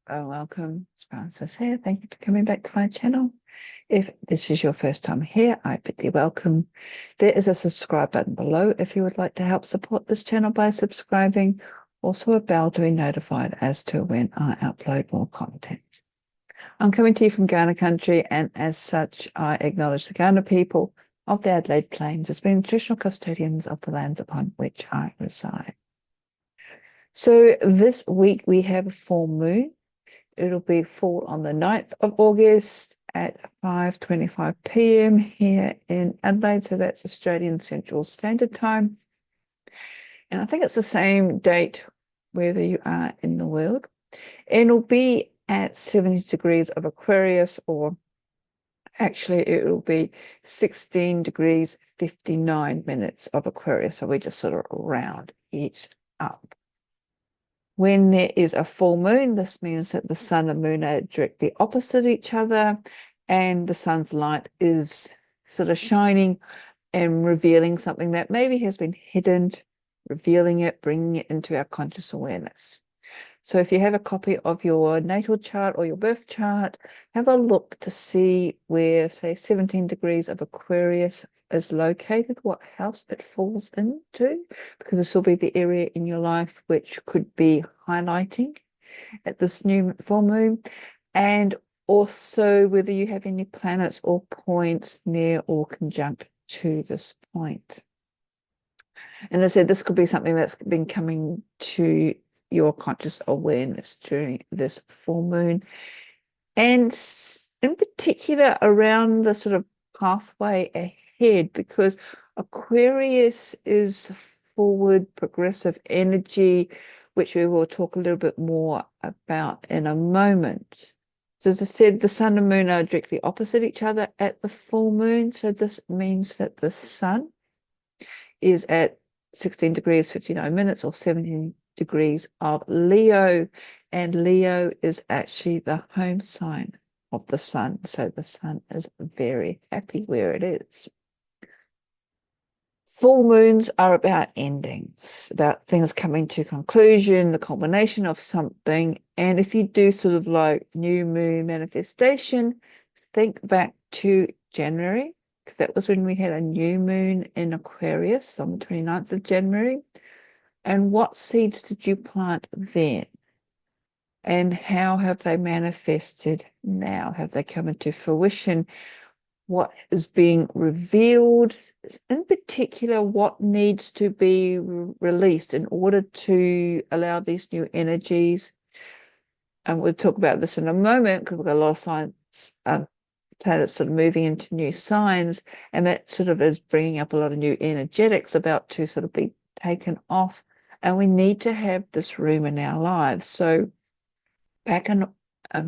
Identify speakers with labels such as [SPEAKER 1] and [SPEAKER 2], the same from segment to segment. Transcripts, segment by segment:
[SPEAKER 1] Welcome, it's Francis here. Thank you for coming back to my channel. If this is your first time here, I bid thee welcome. There is a subscribe button below if you would like to help support this channel by subscribing. Also a bell to be notified as to when I upload more content. I'm coming to you from Ghana country, and as such, I acknowledge the Ghana people of the Adelaide Plains as being traditional custodians of the lands upon which I reside. So this week we have a full moon. It'll be full on the 9th of August at 5:25 p.m. here in Adelaide. So that's Australian Central Standard Time. And I think it's the same date wherever you are in the world. And it'll be at 70 degrees of Aquarius, or actually it will be 16 degrees 59 minutes of Aquarius. So we just sort of round it up. When there is a full moon, this means that the sun and moon are directly opposite each other, and the sun's light is sort of shining and revealing something that maybe has been hidden, revealing it, bringing it into our conscious awareness. So if you have a copy of your natal chart or your birth chart, have a look to see where, say, 17 degrees of Aquarius is located, what house it falls into, because this will be the area in your life which could be highlighting at this new full moon, and also whether you have any planets or points near or conjunct to this point. And as I said, this could be something that's been coming to your conscious awareness during this full moon, and in particular around the sort of pathway ahead, because Aquarius is forward progressive energy, which we will talk a little bit more about in a moment. So as I said, the sun and moon are directly opposite each other at the full moon. So this means that the sun is at 16 degrees 59 minutes or 17 degrees of Leo, and Leo is actually the home sign of the sun. So the sun is very happy where it is. Full moons are about endings, about things coming to conclusion, the culmination of something. And if you do sort of like new moon manifestation, think back to January, because that was when we had a new moon in Aquarius on the 29th of January. And what seeds did you plant then? And how have they manifested now? Have they come into fruition? What is being revealed? In particular, what needs to be released in order to allow these new energies? And we'll talk about this in a moment, because we've got a lot of signs, planets sort of moving into new signs, and that sort of is bringing up a lot of new energetics about to sort of be taken off. And we need to have this room in our lives. So back in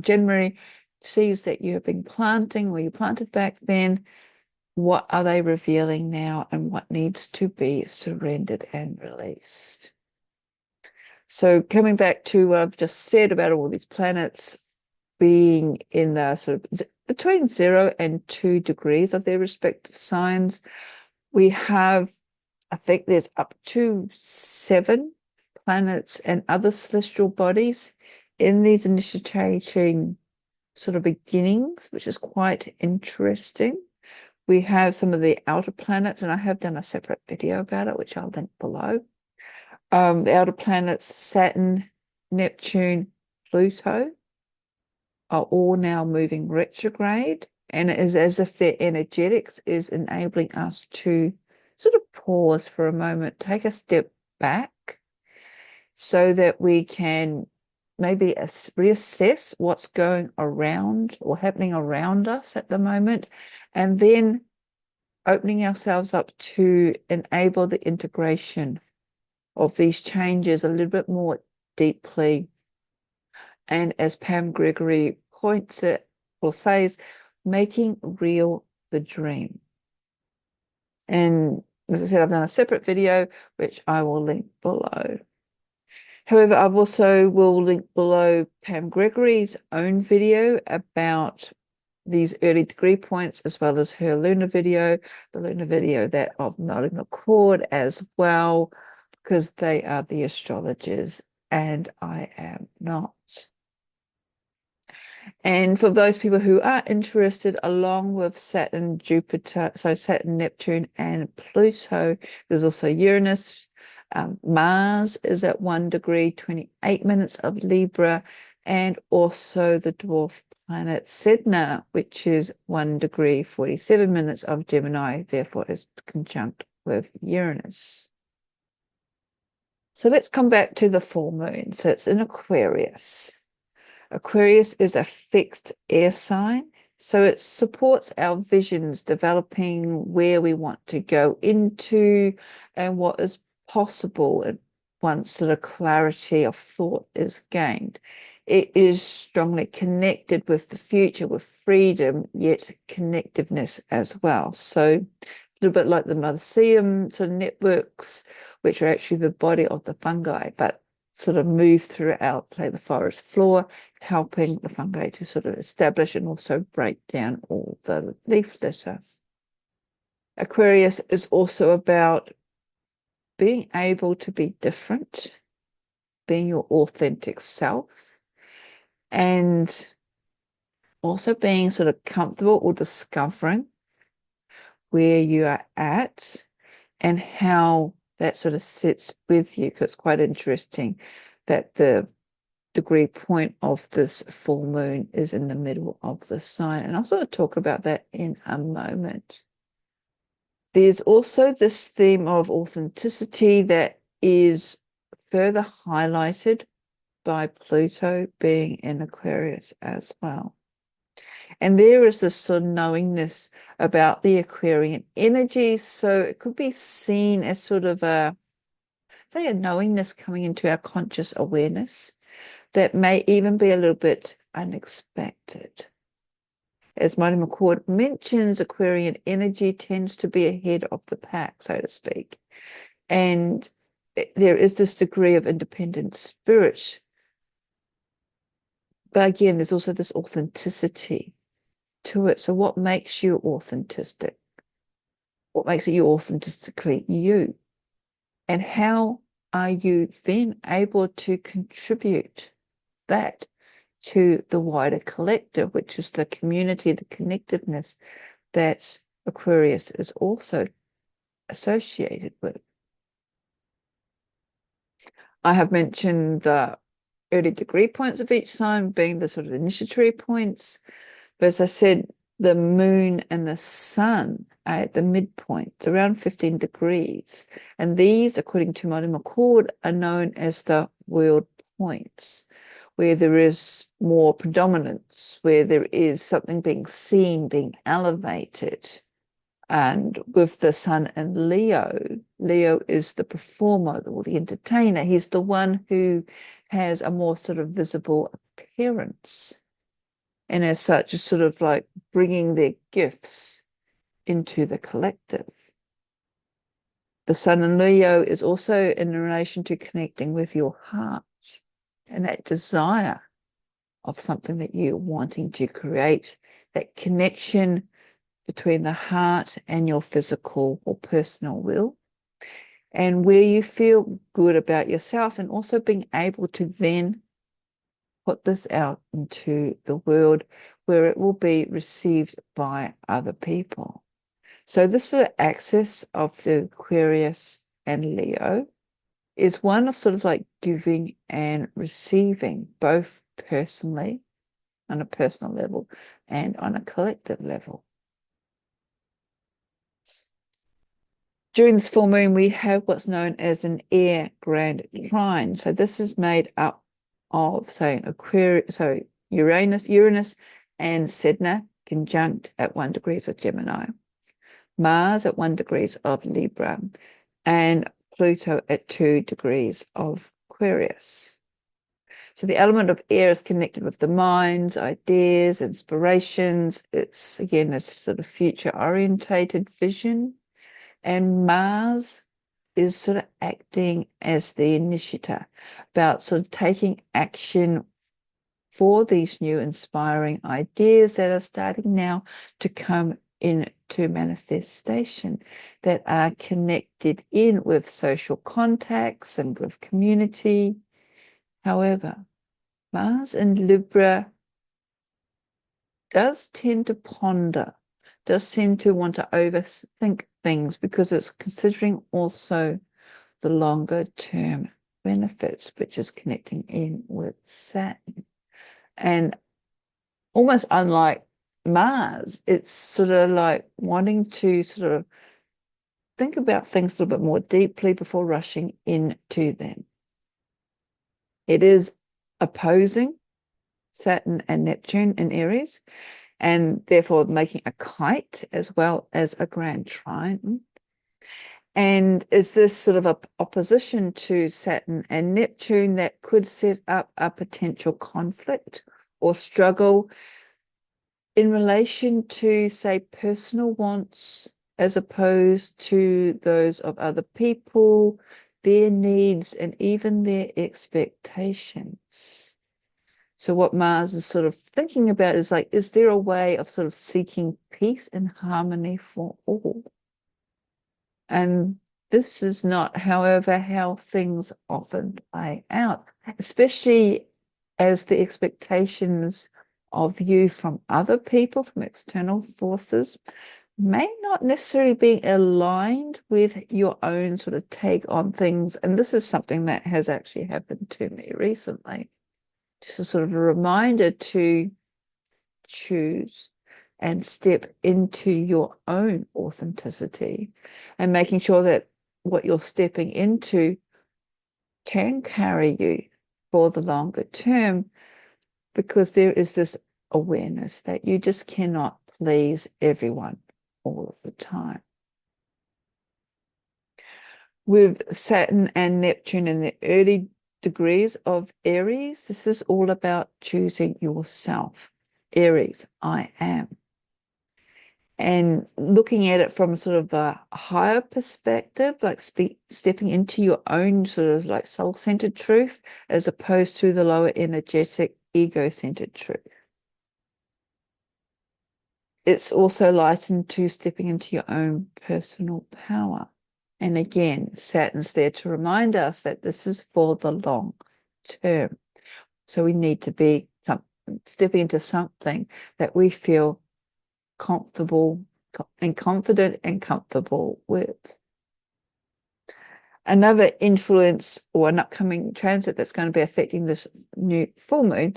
[SPEAKER 1] January, seeds that you have been planting or you planted back then, what are they revealing now, and what needs to be surrendered and released? So coming back to what I've just said about all these planets being in the sort of between 0 and 2 degrees of their respective signs, we have, I think there's up to 7 planets and other celestial bodies in these initiating sort of beginnings, which is quite interesting. We have some of the outer planets, and I have done a separate video about it, which I'll link below. The outer planets, Saturn, Neptune, Pluto, are all now moving retrograde, and it is as if their energetics is enabling us to sort of pause for a moment, take a step back, so that we can maybe reassess what's going around or happening around us at the moment, and then opening ourselves up to enable the integration of these changes a little bit more deeply. And as Pam Gregory points it or says, making real the dream. And as I said, I've done a separate video, which I will link below. However, I've also will link below Pam Gregory's own video about these early degree points, as well as her lunar video, the lunar video that of Nodding the Cord as well, because they are the astrologers and I am not. And for those people who are interested, along with Saturn, Jupiter, so Saturn, Neptune, and Pluto, there's also Uranus. Mars is at 1 degree, 28 minutes of Libra, and also the dwarf planet Sedna, which is 1 degree, 47 minutes of Gemini, therefore is conjunct with Uranus. So let's come back to the full moon. So it's in Aquarius. Aquarius is a fixed air sign, so it supports our visions, developing where we want to go into and what is possible once sort of clarity of thought is gained. It is strongly connected with the future, with freedom, yet connectiveness as well. So a little bit like the mycelium sort of networks, which are actually the body of the fungi, but sort of move throughout, say, the forest floor, helping the fungi to sort of establish and also break down all the leaf litter. Aquarius is also about being able to be different, being your authentic self, and also being sort of comfortable or discovering where you are at and how that sort of sits with you, because it's quite interesting that the degree point of this full moon is in the middle of the sign. And I'll sort of talk about that in a moment. There's also this theme of authenticity that is further highlighted by Pluto being in Aquarius as well. And there is this sort of knowingness about the Aquarian energy. So it could be seen as sort of a knowingness coming into our conscious awareness that may even be a little bit unexpected. As Marty McCord mentions, Aquarian energy tends to be ahead of the pack, so to speak. And there is this degree of independent spirit. But again, there's also this authenticity to it. So what makes you authentic? What makes it you authentically you? And how are you then able to contribute that to the wider collective, which is the community, the connectiveness that Aquarius is also associated with? I have mentioned the early degree points of each sign being the sort of initiatory points. But as I said, the moon and the sun are at the midpoint, around 15 degrees. And these, according to Marty McCord, are known as the world points, where there is more predominance, where there is something being seen, being elevated. And with the sun and Leo, Leo is the performer or the entertainer. He's the one who has a more sort of visible appearance. And as such, is sort of like bringing their gifts into the collective. The sun in Leo is also in relation to connecting with your heart and that desire of something that you're wanting to create, that connection between the heart and your physical or personal will, and where you feel good about yourself, and also being able to then put this out into the world where it will be received by other people. So this sort of axis of the Aquarius and Leo is one of sort of like giving and receiving, both personally, on a personal level, and on a collective level. During this full moon, we have what's known as an air grand trine. So this is made up of, say, Aquarius, so Uranus and Sedna conjunct at 1 degree of Gemini, Mars at 1 degree of Libra, and Pluto at 2 degrees of Aquarius. So the element of air is connected with the minds, ideas, inspirations. It's, again, this sort of future-orientated vision. And Mars is sort of acting as the initiator, about sort of taking action for these new inspiring ideas that are starting now to come into manifestation, that are connected in with social contacts and with community. However, Mars in Libra does tend to ponder, does tend to want to overthink things because it's considering also the longer term benefits, which is connecting in with Saturn. And almost unlike Mars, it's sort of like wanting to sort of think about things a little bit more deeply before rushing into them. It is opposing Saturn and Neptune in Aries, and therefore making a kite as well as a grand trine. And is this sort of a opposition to Saturn and Neptune that could set up a potential conflict or struggle in relation to, say, personal wants as opposed to those of other people, their needs, and even their expectations? So what Mars is sort of thinking about is like, is there a way of sort of seeking peace and harmony for all? And this is not, however, how things often play out, especially as the expectations of you from other people, from external forces, may not necessarily be aligned with your own sort of take on things. And this is something that has actually happened to me recently. Just a sort of a reminder to choose and step into your own authenticity and making sure that what you're stepping into can carry you for the longer term, because there is this awareness that you just cannot please everyone all of the time. With Saturn and Neptune in the early degrees of Aries, this is all about choosing yourself. Aries, I am. And looking at it from sort of a higher perspective, like stepping into your own sort of like soul-centered truth, as opposed to the lower energetic ego-centered truth. It's also likened to stepping into your own personal power. And again, Saturn's there to remind us that this is for the long term. So we need to be stepping into something that we feel comfortable and confident and comfortable with. Another influence or an upcoming transit that's going to be affecting this new full moon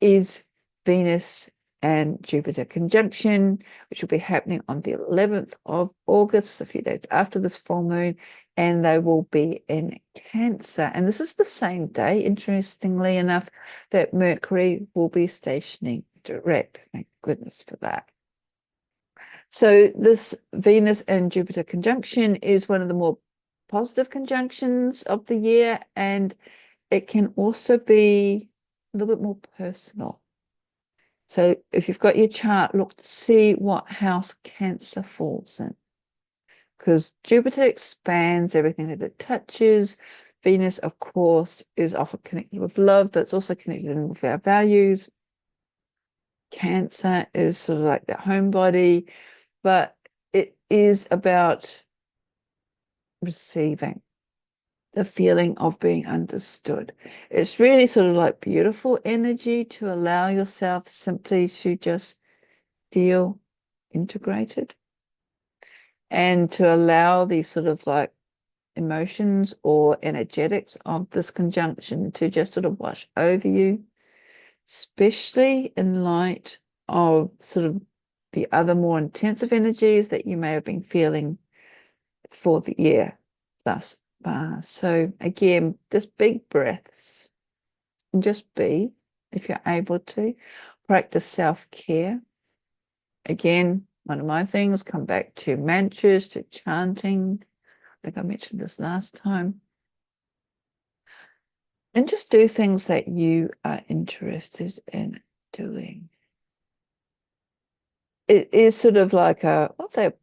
[SPEAKER 1] is Venus and Jupiter conjunction, which will be happening on the 11th of August, a few days after this full moon, and they will be in Cancer. And this is the same day, interestingly enough, that Mercury will be stationing direct. Thank goodness for that. So this Venus and Jupiter conjunction is one of the more positive conjunctions of the year, and it can also be a little bit more personal. So if you've got your chart, look to see what house Cancer falls in, because Jupiter expands everything that it touches. Venus, of course, is often connected with love, but it's also connected with our values. Cancer is sort of like the homebody, but it is about receiving, the feeling of being understood. It's really sort of like beautiful energy to allow yourself simply to just feel integrated and to allow these sort of like emotions or energetics of this conjunction to just sort of wash over you, especially in light of sort of the other more intensive energies that you may have been feeling for the year thus far. So again, just big breaths and just be, if you're able to, practice self-care. Again, one of my things, come back to mantras, to chanting. I think I mentioned this last time. And just do things that you are interested in doing. It is sort of like let's say,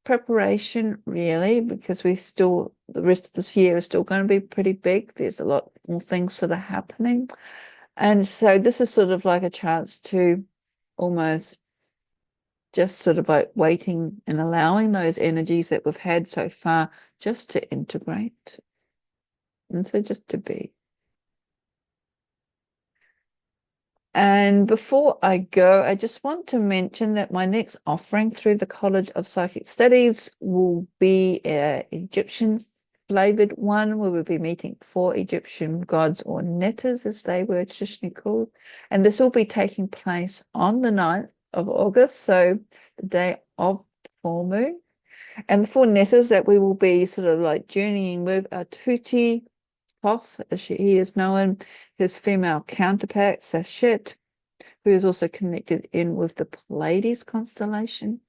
[SPEAKER 1] preparation, really, because the rest of this year is still going to be pretty big. There's a lot more things sort of happening. And so this is sort of like a chance to almost just sort of like waiting and allowing those energies that we've had so far just to integrate. And so just to be. And before I go, I just want to mention that my next offering through the College of Psychic Studies will be an Egyptian flavored one, where we'll be meeting 4 Egyptian gods, or netters as they were traditionally called. And this will be taking place on the 9th of August, so the day of the full moon. And the 4 netters that we will be sort of like journeying with are Tuti, Thoth, as he is known, his female counterpart, Sashet, who is also connected in with the Pleiades constellation.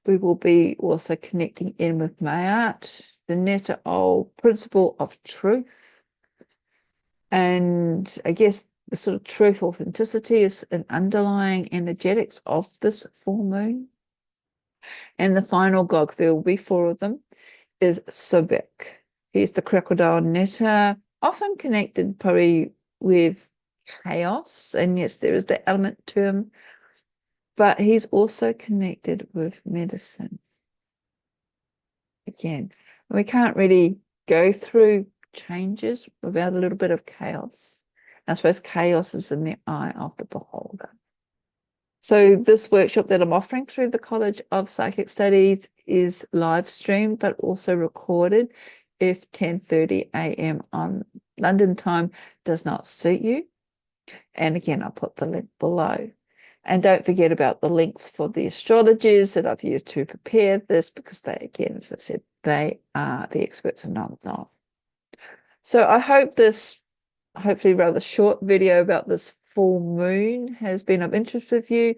[SPEAKER 1] We will be also connecting in with Mayat, the Netta old principle of truth. And I guess the sort of truth, authenticity is an underlying energetics of this full moon. And the final god, there will be 4 of them, is Sobek. He's the crocodile Netta, often connected probably with chaos. And yes, there is that element to him. But he's also connected with medicine. Again, we can't really go through changes without a little bit of chaos. I suppose chaos is in the eye of the beholder. So this workshop that I'm offering through the College of Psychic Studies is live streamed, but also recorded if 10:30 a.m. on London time does not suit you. And again, I'll put the link below. And don't forget about the links for the astrologers that I've used to prepare this, because they, again, as I said, they are the experts and I'm not. So I hope this, hopefully rather short video about this full moon has been of interest with you.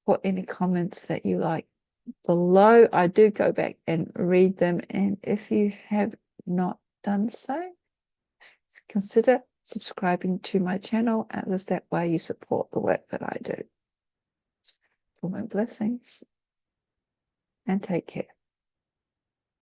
[SPEAKER 1] Put any comments that you like below. I do go back and read them. And if you have not done so, consider subscribing to my channel, as that way you support the work that I do. For my blessings, and take care.